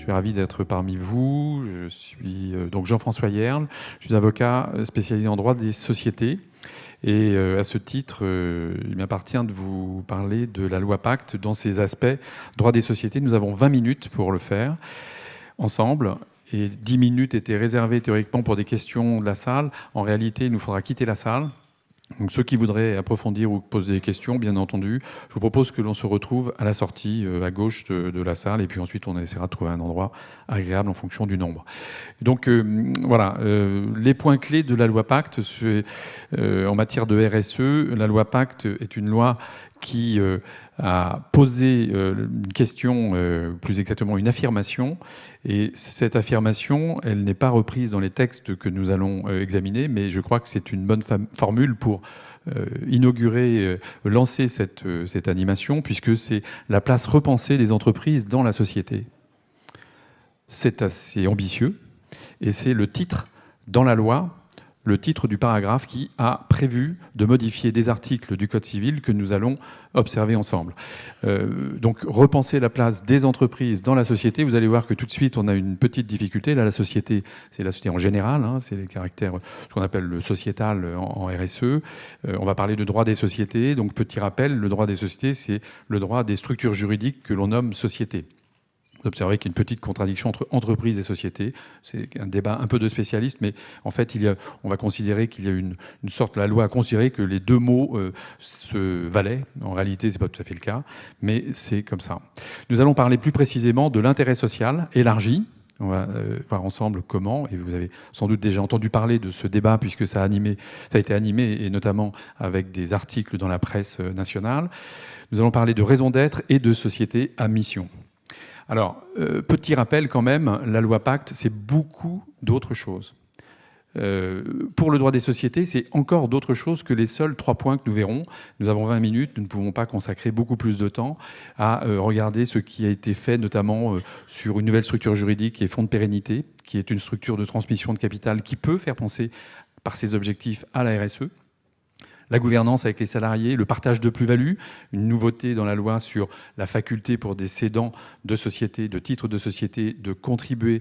Je suis ravi d'être parmi vous. Je suis donc Jean-François Yerle. Je suis avocat spécialisé en droit des sociétés. Et à ce titre, il m'appartient de vous parler de la loi Pacte dans ses aspects droit des sociétés. Nous avons 20 minutes pour le faire ensemble. Et 10 minutes étaient réservées théoriquement pour des questions de la salle. En réalité, il nous faudra quitter la salle. Donc ceux qui voudraient approfondir ou poser des questions, bien entendu, je vous propose que l'on se retrouve à la sortie, à gauche de la salle, et puis ensuite on essaiera de trouver un endroit agréable en fonction du nombre. Donc voilà, les points clés de la loi Pacte en matière de RSE. La loi Pacte est une loi qui a posé une question, plus exactement une affirmation, et cette affirmation, elle n'est pas reprise dans les textes que nous allons examiner, mais je crois que c'est une bonne formule pour inaugurer, lancer cette animation, puisque c'est la place repensée des entreprises dans la société. C'est assez ambitieux, et c'est le titre dans la loi, le titre du paragraphe qui a prévu de modifier des articles du Code civil que nous allons observer ensemble. Donc, repenser la place des entreprises dans la société. Vous allez voir que tout de suite, on a une petite difficulté. Là, la société, c'est la société en général, hein, c'est les caractères, ce qu'on appelle le sociétal en RSE. On va parler de droit des sociétés. Donc, petit rappel, le droit des sociétés, c'est le droit des structures juridiques que l'on nomme société. Vous observez qu'il y a une petite contradiction entre entreprise et société. C'est un débat un peu de spécialistes, mais en fait, on va considérer qu'il y a une sorte... La loi a considéré que les deux mots se valaient. En réalité, ce n'est pas tout à fait le cas, mais c'est comme ça. Nous allons parler plus précisément de l'intérêt social élargi. On va voir ensemble comment, et vous avez sans doute déjà entendu parler de ce débat puisque ça a été animé, et notamment avec des articles dans la presse nationale. Nous allons parler de raison d'être et de société à mission. Alors, petit rappel quand même, la loi Pacte, c'est beaucoup d'autres choses. Pour le droit des sociétés, c'est encore d'autres choses que les seuls 3 points que nous verrons. Nous avons 20 minutes, nous ne pouvons pas consacrer beaucoup plus de temps à regarder ce qui a été fait, notamment sur une nouvelle structure juridique qui est Fonds de pérennité, qui est une structure de transmission de capital qui peut faire penser par ses objectifs à la RSE. La gouvernance avec les salariés, le partage de plus-value, une nouveauté dans la loi sur la faculté pour des cédants de sociétés, de titres de société, de contribuer,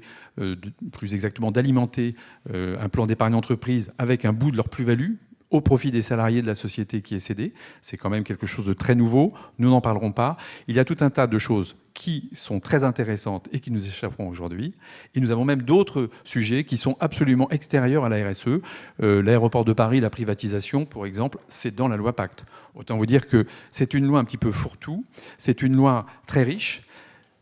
plus exactement d'alimenter un plan d'épargne entreprise avec un bout de leur plus-value au profit des salariés de la société qui est cédée. C'est quand même quelque chose de très nouveau. Nous n'en parlerons pas. Il y a tout un tas de choses qui sont très intéressantes et qui nous échapperont aujourd'hui. Et nous avons même d'autres sujets qui sont absolument extérieurs à la RSE. L'aéroport de Paris, la privatisation, pour exemple, c'est dans la loi Pacte. Autant vous dire que c'est une loi un petit peu fourre-tout. C'est une loi très riche,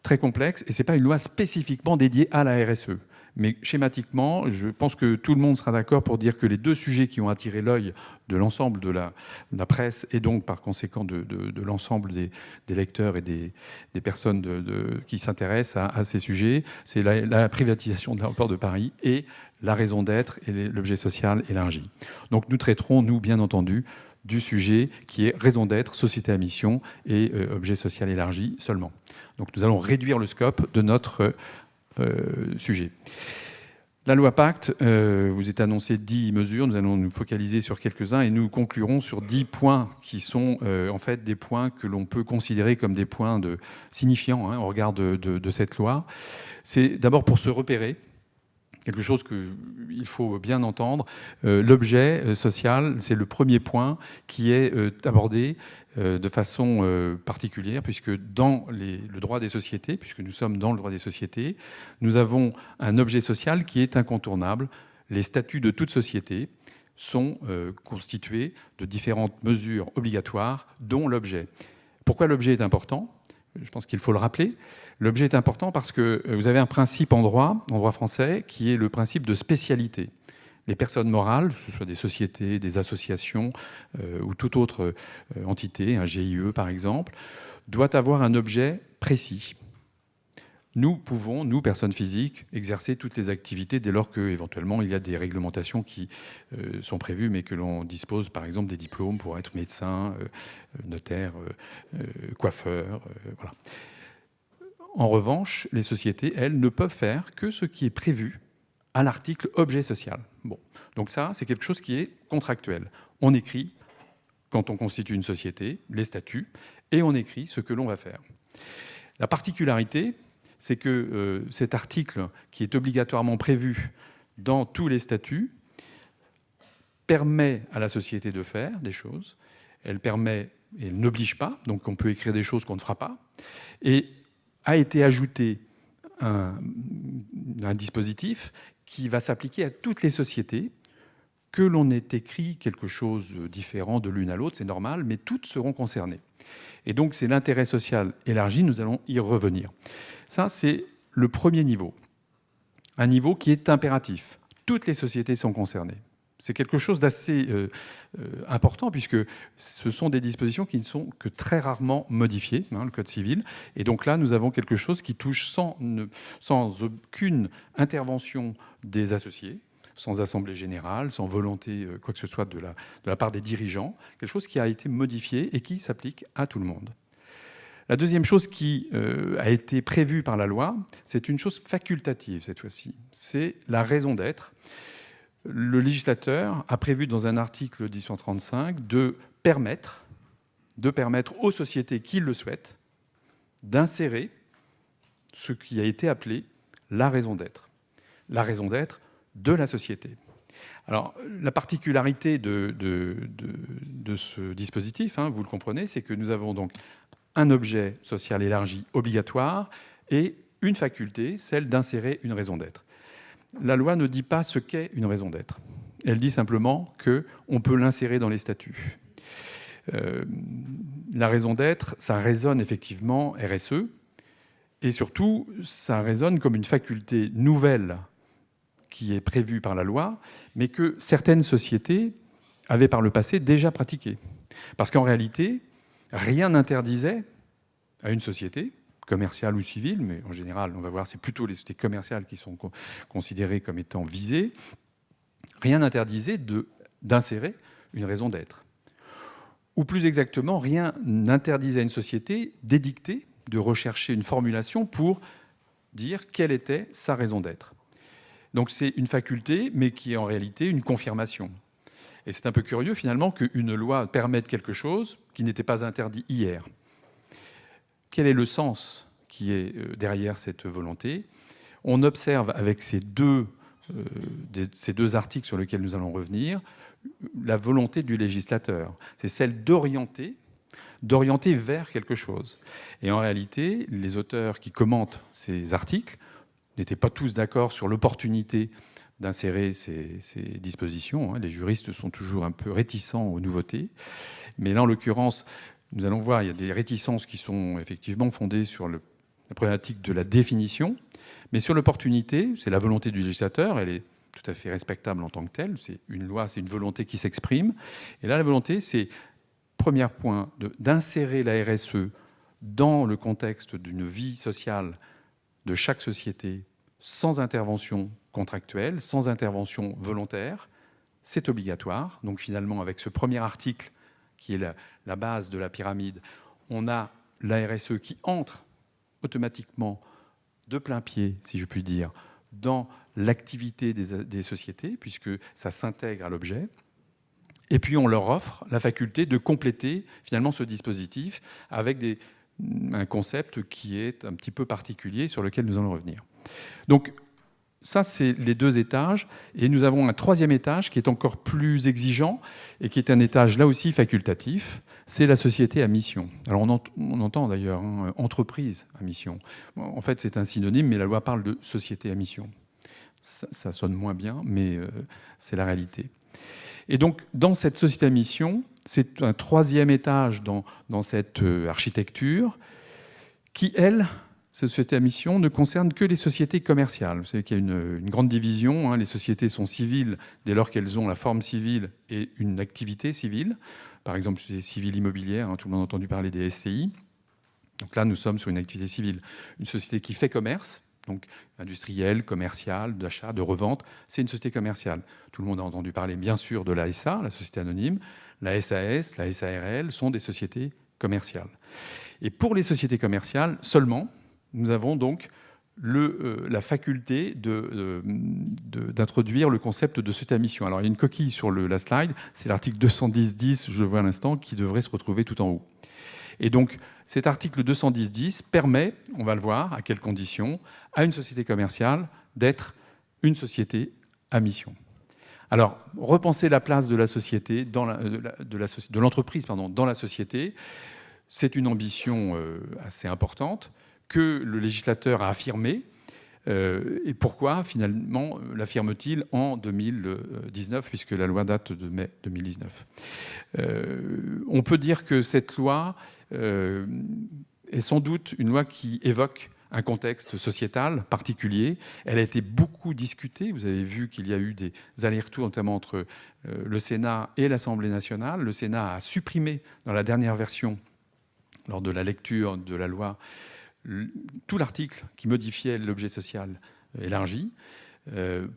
très complexe, et ce n'est pas une loi spécifiquement dédiée à la RSE. Mais schématiquement, je pense que tout le monde sera d'accord pour dire que les 2 sujets qui ont attiré l'œil de l'ensemble de la presse et donc par conséquent de l'ensemble des lecteurs et des personnes qui s'intéressent à ces sujets, c'est la privatisation de l'aéroport de Paris et la raison d'être et l'objet social élargi. Donc nous traiterons, nous, bien entendu, du sujet qui est raison d'être, société à mission et objet social élargi seulement. Donc nous allons réduire le scope de notre sujet. La loi Pacte vous est annoncé 10 mesures. Nous allons nous focaliser sur quelques-uns et nous conclurons sur 10 points qui sont en fait des points que l'on peut considérer comme des points signifiants au regard de cette loi. C'est d'abord pour se repérer, quelque chose qu'il faut bien entendre. L'objet social, c'est le premier point qui est abordé de façon particulière, puisque dans le droit des sociétés, puisque nous sommes dans le droit des sociétés, nous avons un objet social qui est incontournable. Les statuts de toute société sont constitués de différentes mesures obligatoires, dont l'objet. Pourquoi l'objet est important ? Je pense qu'il faut le rappeler. L'objet est important parce que vous avez un principe en droit français, qui est le principe de spécialité. Les personnes morales, que ce soit des sociétés, des associations ou toute autre entité, un GIE par exemple, doit avoir un objet précis. Nous pouvons, nous, personnes physiques, exercer toutes les activités dès lors qu'éventuellement il y a des réglementations qui sont prévues, mais que l'on dispose par exemple des diplômes pour être médecin, notaire, coiffeur, voilà. En revanche, les sociétés, elles, ne peuvent faire que ce qui est prévu à l'article objet social. Bon. Donc ça, c'est quelque chose qui est contractuel. On écrit, quand on constitue une société, les statuts, et on écrit ce que l'on va faire. La particularité, c'est que cet article, qui est obligatoirement prévu dans tous les statuts, permet à la société de faire des choses. Elle permet, et elle n'oblige pas, donc on peut écrire des choses qu'on ne fera pas. Et a été ajouté un dispositif qui va s'appliquer à toutes les sociétés. Que l'on ait écrit quelque chose de différent de l'une à l'autre, c'est normal, mais toutes seront concernées. Et donc, c'est l'intérêt social élargi, nous allons y revenir. Ça, c'est le premier niveau. Un niveau qui est impératif. Toutes les sociétés sont concernées. C'est quelque chose d'assez important, puisque ce sont des dispositions qui ne sont que très rarement modifiées, le Code civil. Et donc là, nous avons quelque chose qui touche sans aucune intervention des associés, sans assemblée générale, sans volonté quoi que ce soit de la part des dirigeants, quelque chose qui a été modifié et qui s'applique à tout le monde. La deuxième chose qui a été prévue par la loi, c'est une chose facultative cette fois-ci, c'est la raison d'être. Le législateur a prévu dans un article 1835 de permettre aux sociétés qui le souhaitent d'insérer ce qui a été appelé la raison d'être. La raison d'être de la société. Alors, la particularité de ce dispositif, vous le comprenez, c'est que nous avons donc un objet social élargi obligatoire et une faculté, celle d'insérer une raison d'être. La loi ne dit pas ce qu'est une raison d'être. Elle dit simplement qu'on peut l'insérer dans les statuts. La raison d'être, ça résonne effectivement RSE, et surtout, ça résonne comme une faculté nouvelle qui est prévue par la loi, mais que certaines sociétés avaient par le passé déjà pratiquée. Parce qu'en réalité, rien n'interdisait à une société, commerciale ou civile, mais en général, on va voir, c'est plutôt les sociétés commerciales qui sont considérées comme étant visées, rien n'interdisait d'insérer une raison d'être. Ou plus exactement, rien n'interdisait à une société d'édicter, de rechercher une formulation pour dire quelle était sa raison d'être. Donc c'est une faculté, mais qui est en réalité une confirmation. Et c'est un peu curieux, finalement, qu'une loi permette quelque chose qui n'était pas interdit hier. Quel est le sens qui est derrière cette volonté? On observe avec ces deux articles sur lesquels nous allons revenir la volonté du législateur. C'est celle d'orienter vers quelque chose. Et en réalité, les auteurs qui commentent ces articles n'étaient pas tous d'accord sur l'opportunité d'insérer ces dispositions. Les juristes sont toujours un peu réticents aux nouveautés. Mais là, en l'occurrence, nous allons voir, il y a des réticences qui sont effectivement fondées sur la problématique de la définition. Mais sur l'opportunité, c'est la volonté du législateur, elle est tout à fait respectable en tant que telle. C'est une loi, c'est une volonté qui s'exprime. Et là, la volonté, c'est, premier point, d'insérer la RSE dans le contexte d'une vie sociale de chaque société, sans intervention contractuelle, sans intervention volontaire. C'est obligatoire. Donc finalement, avec ce premier article, qui est la base de la pyramide, on a la RSE qui entre automatiquement de plein pied, si je puis dire, dans l'activité des sociétés, puisque ça s'intègre à l'objet. Et puis on leur offre la faculté de compléter finalement ce dispositif avec un concept qui est un petit peu particulier sur lequel nous allons revenir. Donc ça, c'est les deux étages. Et nous avons un troisième étage qui est encore plus exigeant et qui est un étage là aussi facultatif. C'est la société à mission. Alors on entend d'ailleurs entreprise à mission. En fait, c'est un synonyme, mais la loi parle de société à mission. Ça sonne moins bien, mais c'est la réalité. Et donc, dans cette société à mission, c'est un troisième étage dans cette architecture qui, elle, cette société à mission ne concerne que les sociétés commerciales. Vous savez qu'il y a une grande division. Les sociétés sont civiles dès lors qu'elles ont la forme civile et une activité civile. Par exemple, les civiles immobilières, tout le monde a entendu parler des SCI. Donc là, nous sommes sur une activité civile. Une société qui fait commerce, donc industrielle, commerciale, d'achat, de revente, c'est une société commerciale. Tout le monde a entendu parler, bien sûr, de la SA, la société anonyme. La SAS, la SARL sont des sociétés commerciales. Et pour les sociétés commerciales seulement, nous avons donc la faculté d'introduire le concept de société à mission. Alors, il y a une coquille sur la slide, c'est l'article 210.10, je le vois à l'instant, qui devrait se retrouver tout en haut. Et donc, cet article 210.10 permet, on va le voir, à quelles conditions, à une société commerciale d'être une société à mission. Alors, repenser la place de la société, de l'entreprise dans la société, c'est une ambition assez importante que le législateur a affirmée. Et pourquoi, finalement, l'affirme-t-il en 2019, puisque la loi date de mai 2019 ? On peut dire que cette loi est sans doute une loi qui évoque un contexte sociétal particulier. Elle a été beaucoup discutée. Vous avez vu qu'il y a eu des allers-retours, notamment entre le Sénat et l'Assemblée nationale. Le Sénat a supprimé, dans la dernière version, lors de la lecture de la loi, tout l'article qui modifiait l'objet social élargi.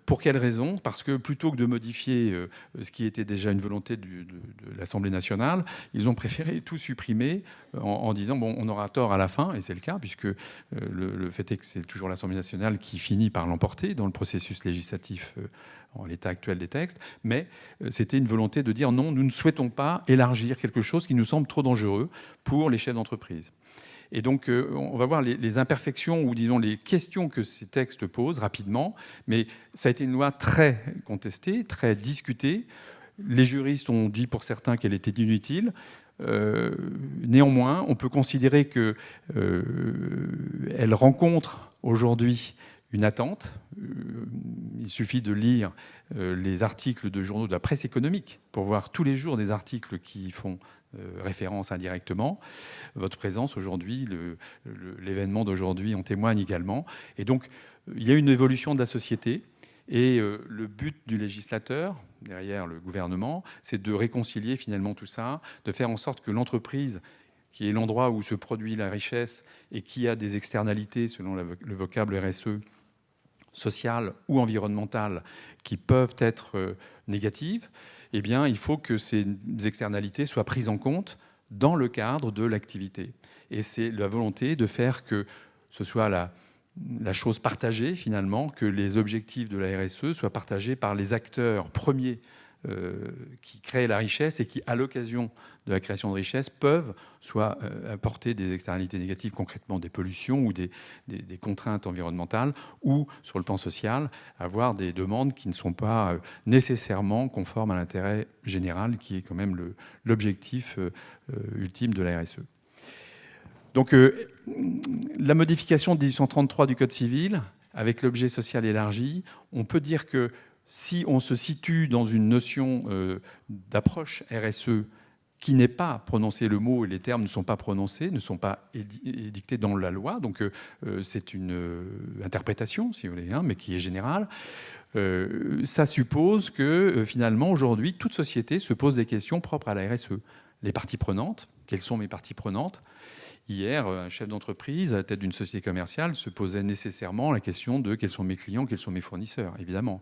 Pour quelle raison ? Parce que plutôt que de modifier ce qui était déjà une volonté de l'Assemblée nationale, ils ont préféré tout supprimer en disant bon, on aura tort à la fin, et c'est le cas, puisque le fait est que c'est toujours l'Assemblée nationale qui finit par l'emporter dans le processus législatif en l'état actuel des textes, mais c'était une volonté de dire non, nous ne souhaitons pas élargir quelque chose qui nous semble trop dangereux pour les chefs d'entreprise. Et donc, on va voir les imperfections ou, disons, les questions que ces textes posent rapidement. Mais ça a été une loi très contestée, très discutée. Les juristes ont dit pour certains qu'elle était inutile. Néanmoins, on peut considérer qu'elle rencontre aujourd'hui une attente. Il suffit de lire les articles de journaux de la presse économique pour voir tous les jours des articles qui font référence indirectement. Votre présence aujourd'hui, l'événement d'aujourd'hui en témoigne également. Et donc, il y a une évolution de la société. Et le but du législateur, derrière le gouvernement, c'est de réconcilier finalement tout ça, de faire en sorte que l'entreprise, qui est l'endroit où se produit la richesse et qui a des externalités, selon le vocable RSE, sociales ou environnementales, qui peuvent être négatives, eh bien, il faut que ces externalités soient prises en compte dans le cadre de l'activité. Et c'est la volonté de faire que ce soit la chose partagée, finalement, que les objectifs de la RSE soient partagés par les acteurs premiers qui créent la richesse et qui, à l'occasion de la création de richesse, peuvent soit apporter des externalités négatives, concrètement des pollutions ou des contraintes environnementales, ou, sur le plan social, avoir des demandes qui ne sont pas nécessairement conformes à l'intérêt général, qui est quand même l'objectif ultime de la RSE. Donc, la modification de 1833 du Code civil, avec l'objet social élargi, on peut dire que si on se situe dans une notion d'approche RSE qui n'est pas prononcée, le mot et les termes ne sont pas prononcés, ne sont pas édictés dans la loi, donc c'est une interprétation, si vous voulez, mais qui est générale, ça suppose que finalement, aujourd'hui, toute société se pose des questions propres à la RSE. Les parties prenantes, quelles sont mes parties prenantes ? Hier, un chef d'entreprise à la tête d'une société commerciale se posait nécessairement la question de quels sont mes clients, quels sont mes fournisseurs, évidemment.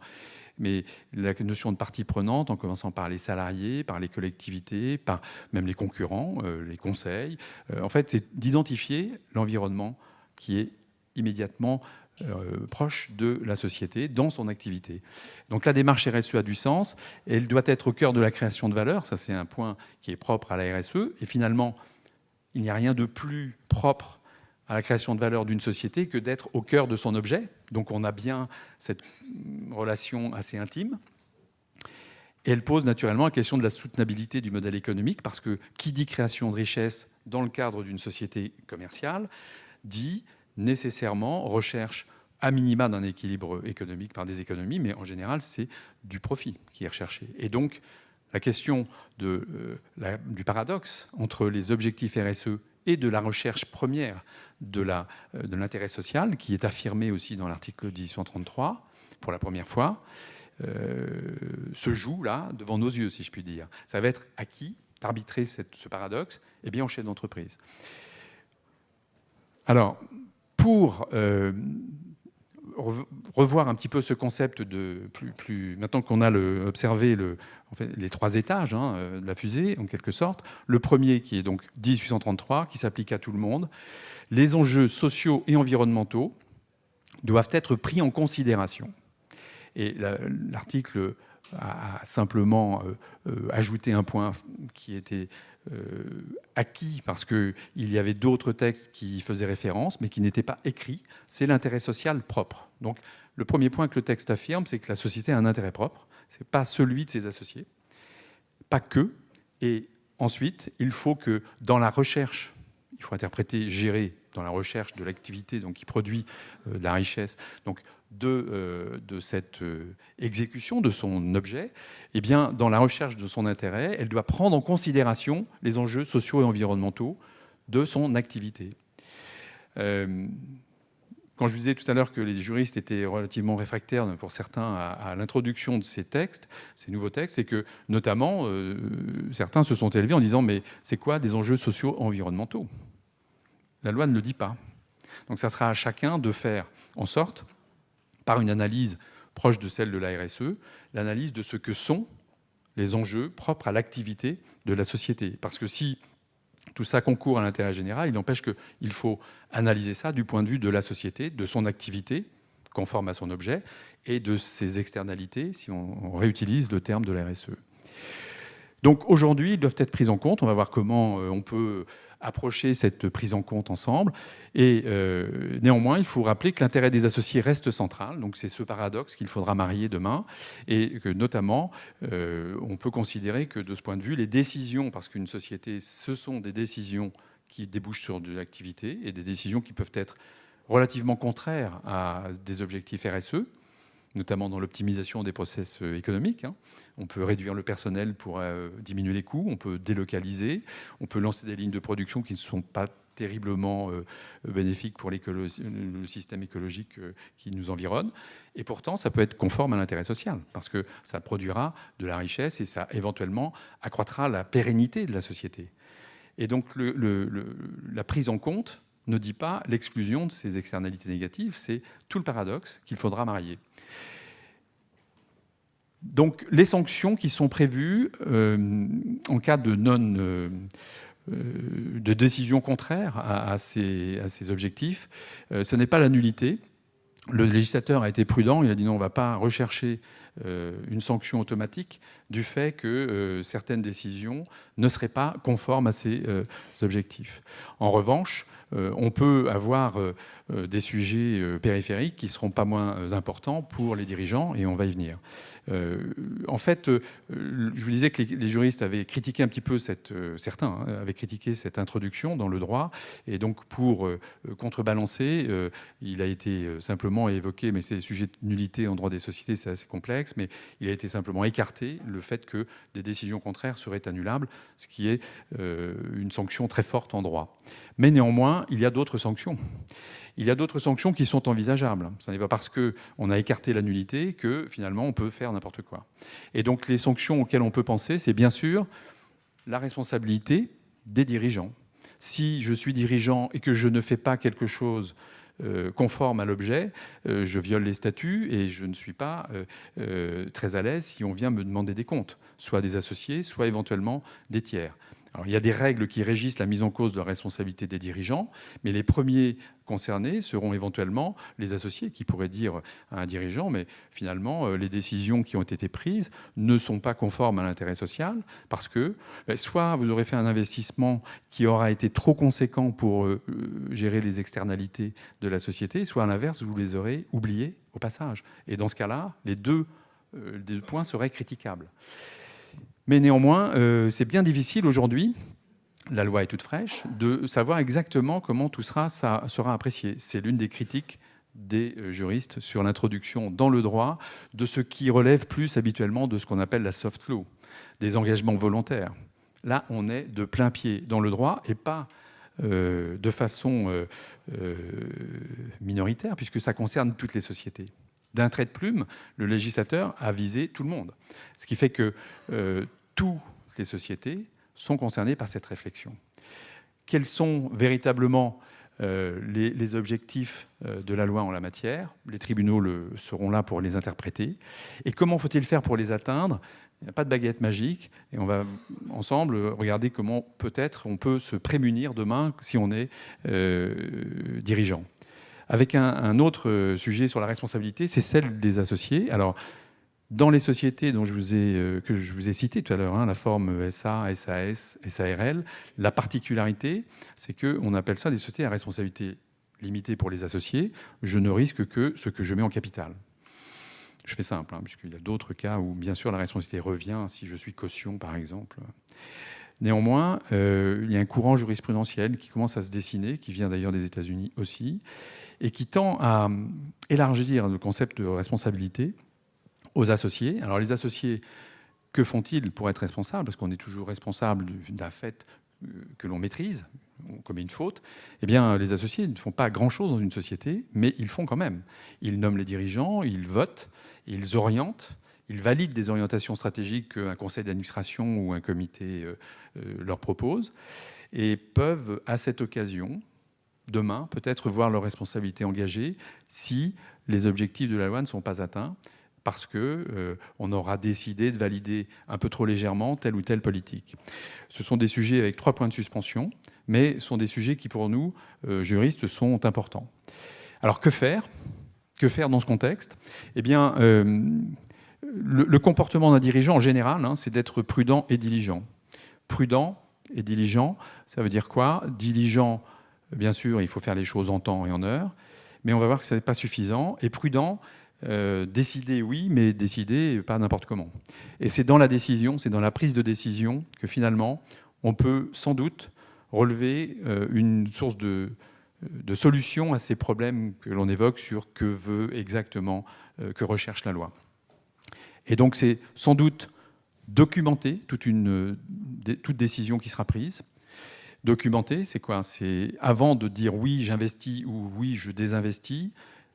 Mais la notion de partie prenante, en commençant par les salariés, par les collectivités, par même les concurrents, les conseils, en fait, c'est d'identifier l'environnement qui est immédiatement proche de la société dans son activité. Donc la démarche RSE a du sens, et elle doit être au cœur de la création de valeur. Ça, c'est un point qui est propre à la RSE. Et finalement, il n'y a rien de plus propre à la création de valeur d'une société que d'être au cœur de son objet. Donc on a bien cette relation assez intime. Et elle pose naturellement la question de la soutenabilité du modèle économique, parce que qui dit création de richesse dans le cadre d'une société commerciale dit nécessairement recherche à minima d'un équilibre économique par des économies, mais en général, c'est du profit qui est recherché. Et donc, la question du paradoxe entre les objectifs RSE et de la recherche première de l'intérêt social, qui est affirmé aussi dans l'article 1833, pour la première fois, se joue là, devant nos yeux, si je puis dire. Ça va être à qui d'arbitrer ce paradoxe ? Eh bien, au chef d'entreprise. Alors, pour revoir un petit peu ce concept de maintenant qu'on a observé les trois étages de la fusée, en quelque sorte. Le premier, qui est donc 1833, qui s'applique à tout le monde. Les enjeux sociaux et environnementaux doivent être pris en considération. Et l'article a simplement ajouté un point qui était acquis parce qu'il y avait d'autres textes qui y faisaient référence, mais qui n'étaient pas écrits, c'est l'intérêt social propre. Donc, le premier point que le texte affirme, c'est que la société a un intérêt propre, ce n'est pas celui de ses associés, pas que. Et ensuite, il faut que dans la recherche, il faut interpréter, gérer dans la recherche de l'activité donc, qui produit de la richesse, donc de cette exécution de son objet, eh bien, dans la recherche de son intérêt, elle doit prendre en considération les enjeux sociaux et environnementaux de son activité. Quand je vous disais tout à l'heure que les juristes étaient relativement réfractaires, pour certains, à l'introduction de ces textes, ces nouveaux textes, c'est que, notamment, certains se sont élevés en disant « mais c'est quoi des enjeux sociaux environnementaux ?» La loi ne le dit pas. Donc ça sera à chacun de faire en sorte, par une analyse proche de celle de la RSE, l'analyse de ce que sont les enjeux propres à l'activité de la société. Parce que si tout ça concourt à l'intérêt général, il n'empêche qu'il faut analyser ça du point de vue de la société, de son activité, conforme à son objet, et de ses externalités, si on réutilise le terme de la RSE. Donc aujourd'hui, ils doivent être pris en compte. On va voir comment on peut approcher cette prise en compte ensemble. Et néanmoins, il faut rappeler que l'intérêt des associés reste central. Donc c'est ce paradoxe qu'il faudra marier demain. Et que notamment, on peut considérer que de ce point de vue, les décisions, parce qu'une société, ce sont des décisions qui débouchent sur de l'activité et des décisions qui peuvent être relativement contraires à des objectifs RSE, notamment dans l'optimisation des process économiques. On peut réduire le personnel pour diminuer les coûts, on peut délocaliser, on peut lancer des lignes de production qui ne sont pas terriblement bénéfiques pour le système écologique qui nous environne. Et pourtant, ça peut être conforme à l'intérêt social, parce que ça produira de la richesse et ça, éventuellement, accroîtra la pérennité de la société. Et donc, la prise en compte ne dit pas l'exclusion de ces externalités négatives, c'est tout le paradoxe qu'il faudra marier. Donc, les sanctions qui sont prévues en cas de de décision contraire à ces objectifs, ce n'est pas la nullité. Le législateur a été prudent, il a dit non, on ne va pas rechercher une sanction automatique du fait que certaines décisions ne seraient pas conformes à ces objectifs. En revanche, on peut avoir des sujets périphériques qui ne seront pas moins importants pour les dirigeants, et on va y venir. En fait, je vous disais que les juristes avaient critiqué un petit peu certains avaient critiqué cette introduction dans le droit, et donc pour contrebalancer, il a été simplement évoqué, mais c'est des sujets de nullité en droit des sociétés, c'est assez complexe, mais il a été simplement écarté le fait que des décisions contraires seraient annulables, ce qui est une sanction très forte en droit. Mais néanmoins, il y a d'autres sanctions. Il y a d'autres sanctions qui sont envisageables. Ce n'est pas parce qu'on a écarté la nullité que finalement on peut faire n'importe quoi. Et donc les sanctions auxquelles on peut penser, c'est bien sûr la responsabilité des dirigeants. Si je suis dirigeant et que je ne fais pas quelque chose conforme à l'objet, je viole les statuts et je ne suis pas très à l'aise si on vient me demander des comptes, soit des associés, soit éventuellement des tiers. Alors, il y a des règles qui régissent la mise en cause de la responsabilité des dirigeants, mais les premiers concernés seront éventuellement les associés qui pourraient dire à un dirigeant, mais finalement, les décisions qui ont été prises ne sont pas conformes à l'intérêt social parce que soit vous aurez fait un investissement qui aura été trop conséquent pour gérer les externalités de la société, soit à l'inverse, vous les aurez oubliés au passage. Et dans ce cas-là, les deux points seraient critiquables. Mais néanmoins, c'est bien difficile aujourd'hui, la loi est toute fraîche, de savoir exactement comment tout ça sera apprécié. C'est l'une des critiques des juristes sur l'introduction dans le droit de ce qui relève plus habituellement de ce qu'on appelle la soft law, des engagements volontaires. Là, on est de plein pied dans le droit et pas de façon minoritaire, puisque ça concerne toutes les sociétés. D'un trait de plume, le législateur a visé tout le monde. Ce qui fait que toutes les sociétés sont concernées par cette réflexion. Quels sont véritablement les objectifs de la loi en la matière? Les tribunaux seront là pour les interpréter. Et comment faut-il faire pour les atteindre? Il n'y a pas de baguette magique. Et on va ensemble regarder comment peut-être on peut se prémunir demain si on est dirigeant. Avec un autre sujet sur la responsabilité, c'est celle des associés. Alors, Dans les sociétés que je vous ai citées tout à l'heure, la forme SA, SAS, SARL, la particularité, c'est qu'on appelle ça des sociétés à responsabilité limitée pour les associés. Je ne risque que ce que je mets en capital. Je fais simple, puisqu'il y a d'autres cas où, bien sûr, la responsabilité revient si je suis caution, par exemple. Néanmoins, il y a un courant jurisprudentiel qui commence à se dessiner, qui vient d'ailleurs des États-Unis aussi, et qui tend à élargir le concept de responsabilité aux associés. Alors les associés, que font-ils pour être responsables? Parce qu'on est toujours responsable d'un fait que l'on maîtrise, on commet une faute. Eh bien, les associés ne font pas grand-chose dans une société, mais ils font quand même. Ils nomment les dirigeants, ils votent, ils orientent, ils valident des orientations stratégiques qu'un conseil d'administration ou un comité leur propose, et peuvent, à cette occasion, demain, peut-être voir leurs responsabilités engagées si les objectifs de la loi ne sont pas atteints, parce qu'on aura décidé de valider un peu trop légèrement telle ou telle politique. Ce sont des sujets avec 3 points de suspension, mais ce sont des sujets qui, pour nous, juristes, sont importants. Alors, que faire? Que faire dans ce contexte? Eh bien, le comportement d'un dirigeant, en général, c'est d'être prudent et diligent. Prudent et diligent, ça veut dire quoi? Diligent, bien sûr, il faut faire les choses en temps et en heure, mais on va voir que ce n'est pas suffisant. Et prudent, décider, oui, mais décider pas n'importe comment. Et c'est dans la décision, c'est dans la prise de décision que finalement, on peut sans doute relever une source de solution à ces problèmes que l'on évoque sur que veut exactement, que recherche la loi. Et donc c'est sans doute documenter toute décision qui sera prise. Documenter, c'est quoi? C'est avant de dire oui, j'investis ou oui, je désinvestis,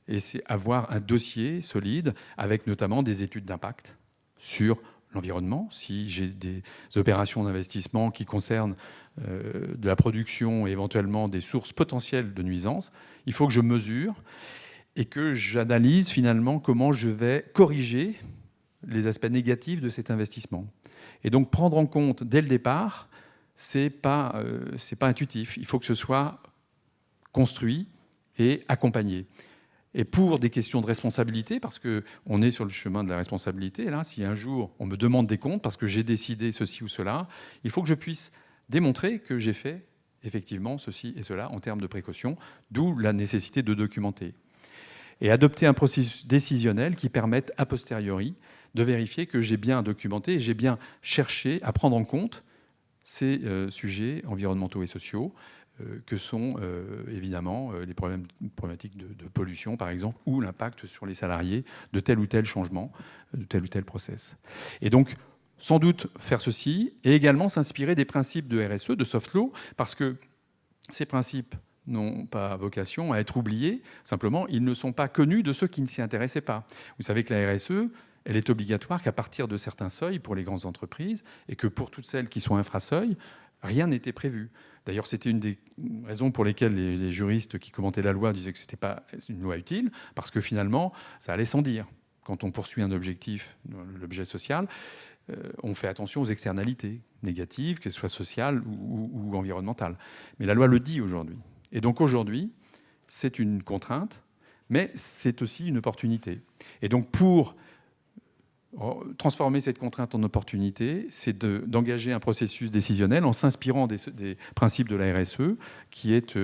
et c'est avoir un dossier solide avec notamment des études d'impact sur l'environnement. Si j'ai des opérations d'investissement qui concernent de la production et éventuellement des sources potentielles de nuisances, il faut que je mesure et que j'analyse finalement comment je vais corriger les aspects négatifs de cet investissement. Et donc prendre en compte dès le départ, c'est pas intuitif. Il faut que ce soit construit et accompagné. Et pour des questions de responsabilité, parce qu'on est sur le chemin de la responsabilité, là, si un jour on me demande des comptes parce que j'ai décidé ceci ou cela, il faut que je puisse démontrer que j'ai fait effectivement ceci et cela en termes de précaution, d'où la nécessité de documenter. Et adopter un processus décisionnel qui permette a posteriori de vérifier que j'ai bien documenté et j'ai bien cherché à prendre en compte ces sujets environnementaux et sociaux que sont évidemment les problématiques de pollution, par exemple, ou l'impact sur les salariés de tel ou tel changement, de tel ou tel process. Et donc, sans doute faire ceci, et également s'inspirer des principes de RSE, de soft law, parce que ces principes n'ont pas vocation à être oubliés, simplement, ils ne sont pas connus de ceux qui ne s'y intéressaient pas. Vous savez que la RSE, elle est obligatoire qu'à partir de certains seuils pour les grandes entreprises, et que pour toutes celles qui sont infraseuils, rien n'était prévu. D'ailleurs, c'était une des raisons pour lesquelles les juristes qui commentaient la loi disaient que ce n'était pas une loi utile, parce que finalement, ça allait sans dire. Quand on poursuit un objectif, l'objet social, on fait attention aux externalités négatives, qu'elles soient sociales ou environnementales. Mais la loi le dit aujourd'hui. Et donc aujourd'hui, c'est une contrainte, mais c'est aussi une opportunité. Et donc pour transformer cette contrainte en opportunité, c'est d'engager un processus décisionnel en s'inspirant des principes de la RSE, qui est,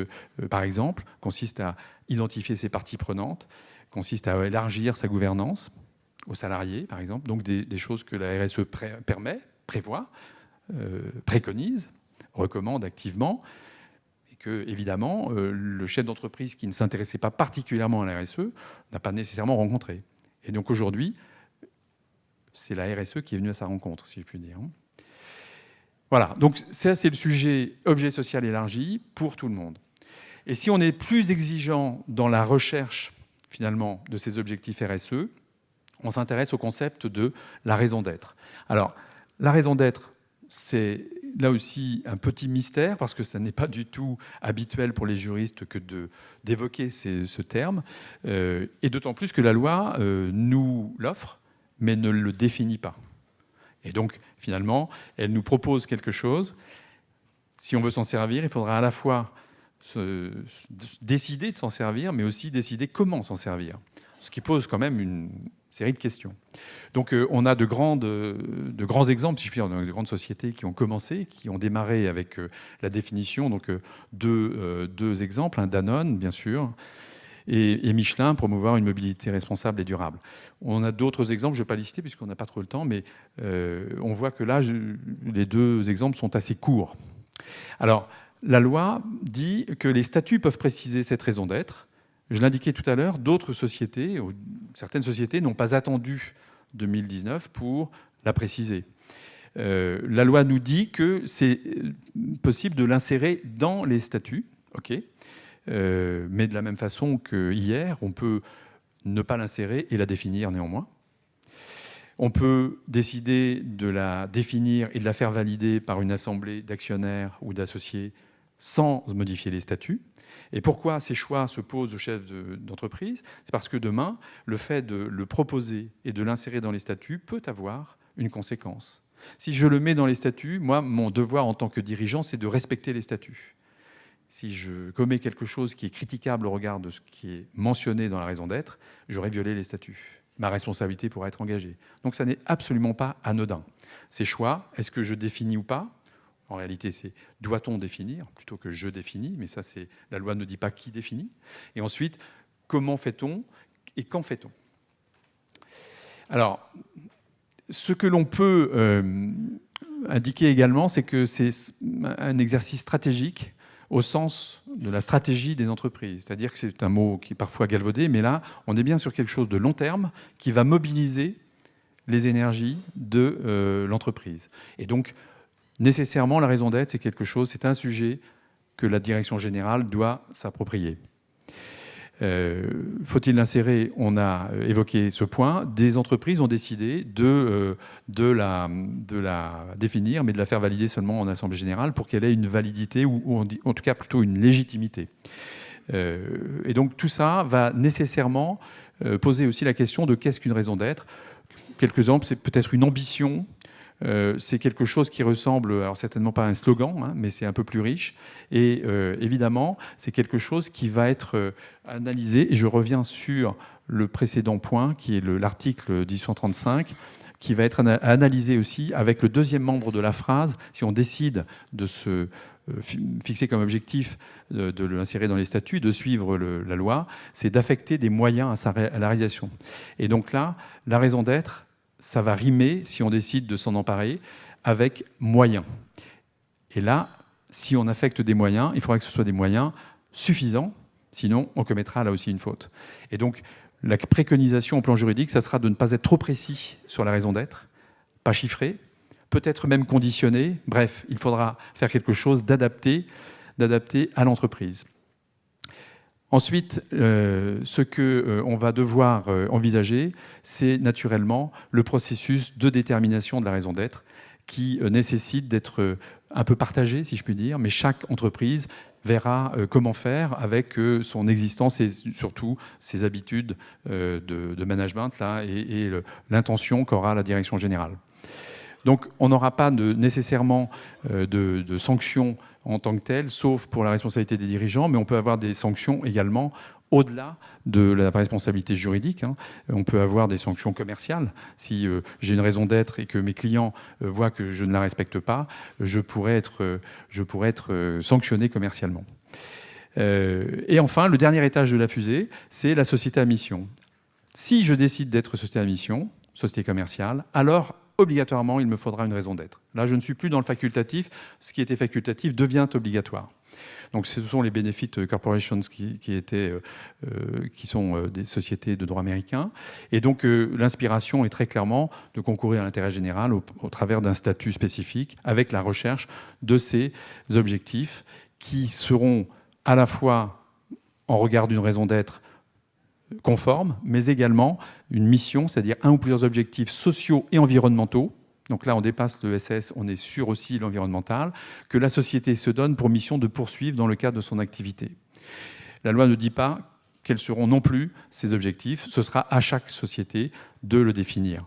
par exemple, consiste à identifier ses parties prenantes, consiste à élargir sa gouvernance aux salariés, par exemple, donc des choses que la RSE permet, prévoit, préconise, recommande activement, et que, évidemment, le chef d'entreprise qui ne s'intéressait pas particulièrement à la RSE n'a pas nécessairement rencontré. Et donc aujourd'hui, c'est la RSE qui est venue à sa rencontre, si je puis dire. Voilà, donc ça, c'est le sujet objet social élargi pour tout le monde. Et si on est plus exigeant dans la recherche, finalement, de ces objectifs RSE, on s'intéresse au concept de la raison d'être. Alors, la raison d'être, c'est là aussi un petit mystère, parce que ça n'est pas du tout habituel pour les juristes que d'évoquer ce terme, et d'autant plus que la loi nous l'offre, mais ne le définit pas. Et donc, finalement, elle nous propose quelque chose. Si on veut s'en servir, il faudra à la fois décider de s'en servir, mais aussi décider comment s'en servir. Ce qui pose quand même série de questions. Donc on a de grands exemples, si je puis dire, de grandes sociétés qui ont commencé, qui ont démarré avec la définition. Donc deux exemples, Danone, bien sûr, et Michelin, promouvoir une mobilité responsable et durable. On a d'autres exemples, je ne vais pas les citer puisqu'on n'a pas trop le temps, mais on voit que là, les deux exemples sont assez courts. Alors, la loi dit que les statuts peuvent préciser cette raison d'être. Je l'indiquais tout à l'heure, d'autres sociétés, ou certaines sociétés, n'ont pas attendu 2019 pour la préciser. La loi nous dit que c'est possible de l'insérer dans les statuts, ok, mais de la même façon qu'hier, on peut ne pas l'insérer et la définir néanmoins. On peut décider de la définir et de la faire valider par une assemblée d'actionnaires ou d'associés sans modifier les statuts. Et pourquoi ces choix se posent aux chefs d'entreprise? C'est parce que demain, le fait de le proposer et de l'insérer dans les statuts peut avoir une conséquence. Si je le mets dans les statuts, moi, mon devoir en tant que dirigeant, c'est de respecter les statuts. Si je commets quelque chose qui est critiquable au regard de ce qui est mentionné dans la raison d'être, j'aurais violé les statuts. Ma responsabilité pourrait être engagée. Donc ça n'est absolument pas anodin. Ces choix, est-ce que je définis ou pas? En réalité, c'est doit-on définir plutôt que je définis, mais ça, c'est la loi ne dit pas qui définit. Et ensuite, comment fait-on et quand fait-on? Alors, ce que l'on peut indiquer également, c'est que c'est un exercice stratégique au sens de la stratégie des entreprises. C'est-à-dire que c'est un mot qui est parfois galvaudé, mais là, on est bien sur quelque chose de long terme qui va mobiliser les énergies de l'entreprise. Et donc, nécessairement, la raison d'être, c'est quelque chose, c'est un sujet que la direction générale doit s'approprier. Faut-il l'insérer? On a évoqué ce point. Des entreprises ont décidé de la définir, mais de la faire valider seulement en assemblée générale pour qu'elle ait une validité ou en tout cas plutôt une légitimité. Et donc tout ça va nécessairement poser aussi la question de qu'est-ce qu'une raison d'être. Quelques exemples, c'est peut-être une ambition. C'est quelque chose qui ressemble, alors certainement pas à un slogan, hein, mais c'est un peu plus riche. Et évidemment, c'est quelque chose qui va être analysé. Et je reviens sur le précédent point, qui est l'article 1835, qui va être analysé aussi avec le deuxième membre de la phrase. Si on décide de se fixer comme objectif de l'insérer dans les statuts, de suivre la loi, c'est d'affecter des moyens à la réalisation. Et donc là, la raison d'être, ça va rimer, si on décide de s'en emparer, avec moyens. Et là, si on affecte des moyens, il faudra que ce soit des moyens suffisants, sinon on commettra là aussi une faute. Et donc, la préconisation au plan juridique, ça sera de ne pas être trop précis sur la raison d'être, pas chiffré, peut-être même conditionné. Bref, il faudra faire quelque chose d'adapté à l'entreprise. Ensuite, ce qu'on va devoir envisager, c'est naturellement le processus de détermination de la raison d'être qui nécessite d'être un peu partagé, si je puis dire, mais chaque entreprise verra comment faire avec son existence et surtout ses habitudes de management là, et l'intention qu'aura la direction générale. Donc on n'aura pas nécessairement de sanctions en tant que telles, sauf pour la responsabilité des dirigeants, mais on peut avoir des sanctions également au-delà de la responsabilité juridique. Hein. On peut avoir des sanctions commerciales. Si j'ai une raison d'être et que mes clients voient que je ne la respecte pas, je pourrais être sanctionné commercialement. Et enfin, le dernier étage de la fusée, c'est la société à mission. Si je décide d'être société à mission, société commerciale, alors obligatoirement, il me faudra une raison d'être. Là, je ne suis plus dans le facultatif. Ce qui était facultatif devient obligatoire. Donc, ce sont les benefit corporations qui sont des sociétés de droit américain. Et donc, l'inspiration est très clairement de concourir à l'intérêt général au travers d'un statut spécifique avec la recherche de ces objectifs qui seront à la fois, en regard d'une raison d'être, conforme, mais également une mission, c'est-à-dire un ou plusieurs objectifs sociaux et environnementaux. Donc là, on dépasse le SS, on est sur aussi l'environnemental, que la société se donne pour mission de poursuivre dans le cadre de son activité. La loi ne dit pas quels seront non plus ces objectifs, ce sera à chaque société de le définir.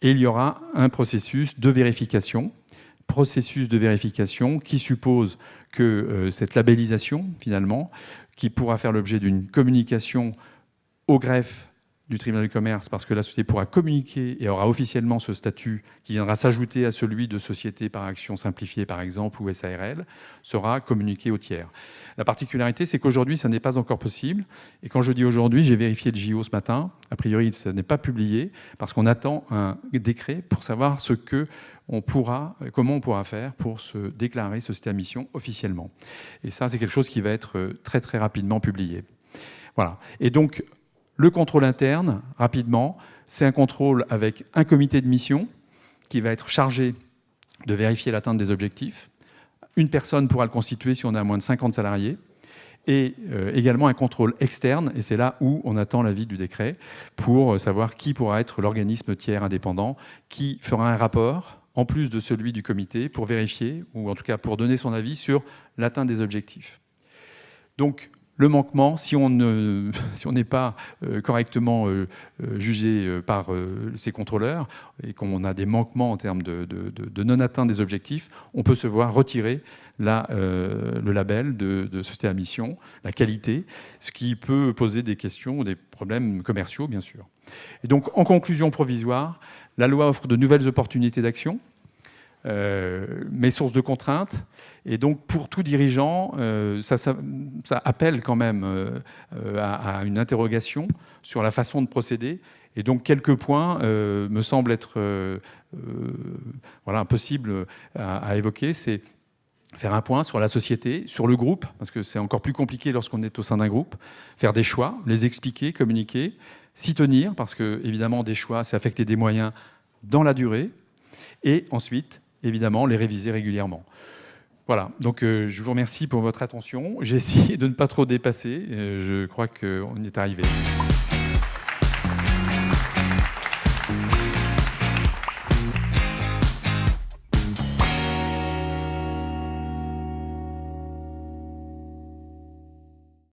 Et il y aura un processus de vérification qui suppose que cette labellisation, finalement, qui pourra faire l'objet d'une communication au greffe du tribunal de commerce parce que la société pourra communiquer et aura officiellement ce statut qui viendra s'ajouter à celui de société par action simplifiée, par exemple, ou SARL, sera communiqué au tiers. La particularité, c'est qu'aujourd'hui, ça n'est pas encore possible. Et quand je dis aujourd'hui, j'ai vérifié le JO ce matin. A priori, ça n'est pas publié parce qu'on attend un décret pour savoir comment on pourra faire pour se déclarer société à mission officiellement. Et ça, c'est quelque chose qui va être très, très rapidement publié. Voilà. Et donc, le contrôle interne, rapidement, c'est un contrôle avec un comité de mission qui va être chargé de vérifier l'atteinte des objectifs. Une personne pourra le constituer si on a moins de 50 salariés. Et également un contrôle externe, et c'est là où on attend l'avis du décret, pour savoir qui pourra être l'organisme tiers indépendant qui fera un rapport, en plus de celui du comité, pour vérifier, ou en tout cas pour donner son avis sur l'atteinte des objectifs. Donc, le manquement, si on n'est pas correctement jugé par ces contrôleurs et qu'on a des manquements en termes de non-atteinte des objectifs, on peut se voir retirer le label de société à mission, la qualité, ce qui peut poser des questions, des problèmes commerciaux, bien sûr. Et donc, en conclusion provisoire, la loi offre de nouvelles opportunités d'action, mais source de contraintes. Et donc, pour tout dirigeant, ça appelle quand même à une interrogation sur la façon de procéder. Et donc, quelques points me semblent être possibles à évoquer. C'est faire un point sur la société, sur le groupe, parce que c'est encore plus compliqué lorsqu'on est au sein d'un groupe. Faire des choix, les expliquer, communiquer, s'y tenir, parce que, évidemment, des choix, c'est affecter des moyens dans la durée. Et ensuite, évidemment, les réviser régulièrement. Voilà, donc je vous remercie pour votre attention. J'ai essayé de ne pas trop dépasser. Je crois qu'on y est arrivé.